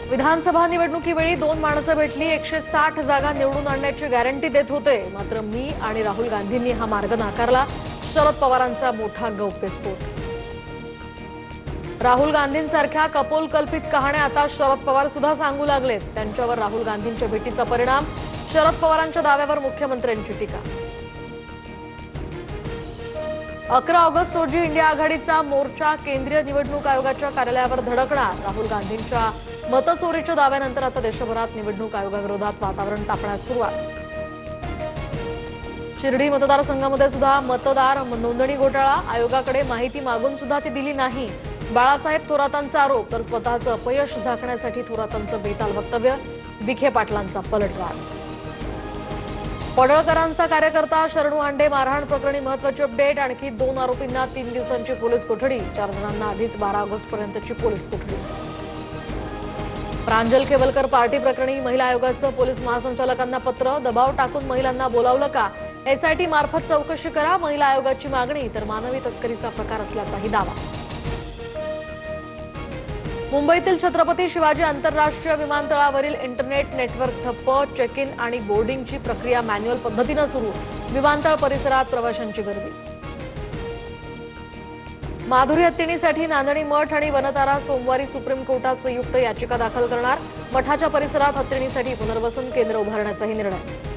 विधानसभा निवडणुकीवेळी दोन माणसं भेटली, 160 जागा निवडून आणण्याची गॅरंटी देत होते, मात्र मी आणि राहुल गांधींनी हा मार्ग नाकारला. शरद पवारांचा मोठा गौप्यस्फोट. राहुल गांधींसारख्या कपोलकल्पित कहाण्या आता शरद पवार सुद्धा सांगू लागलेत. त्यांच्यावर राहुल गांधींच्या भेटीचा परिणाम. शरद पवारांच्या दाव्यावर मुख्यमंत्र्यांची टीका. 11 ऑगस्ट रोजी इंडिया आघाडीचा मोर्चा केंद्रीय निवडणूक आयोगाच्या कार्यालयावर धडकणार. राहुल गांधींच्या मतचोरीच्या दाव्यानंतर आता देशभरात निवडणूक आयोगाविरोधात वातावरण तापण्यास सुरुवात. शिर्डी मतदारसंघामध्ये सुद्धा मतदार नोंदणी घोटाळा. आयोगाकडे माहिती मागून सुद्धा ती दिली नाही. बाळासाहेब थोरातांचा आरोप, तर स्वतःचं अपयश झाकण्यासाठी थोरातांचं बेताल वक्तव्य. विखे पाटलांचा पलटवार. पडळकरांचा कार्यकर्ता शरणू हांडे मारहाण प्रकरणी महत्त्वाची अपडेट. आणखी 2 आरोपींना 3 दिवसांची पोलीस कोठडी. 4 जणांना आधीच 12 ऑगस्टपर्यंतची पोलीस कोठडी. प्रांजल खेवलकर पार्टी प्रकरणी महिला आयोगाचं पोलीस महासंचालकांना पत्र. दबाव टाकून महिलांना बोलावलं का? एसआयटी मार्फत चौकशी करा, महिला आयोगाची मागणी. तर मानवी तस्करीचा प्रकार असल्याचाही दावा. मुंबईतील छत्रपती शिवाजी आंतरराष्ट्रीय विमानतळावरील इंटरनेट नेटवर्क ठप्प. चेक इन आणि बोर्डिंगची प्रक्रिया मॅन्युअल पद्धतीनं सुरू. विमानतळ परिसरात प्रवाशांची गर्दी. माधुरी हत्तीणीसाठी नांदणी मठ आणि वनतारा सोमवारी सुप्रीम कोर्टात संयुक्त याचिका दाखल करणार. मठाच्या परिसरात हत्तीणीसाठी पुनर्वसन केंद्र उभारण्याचाही निर्णय.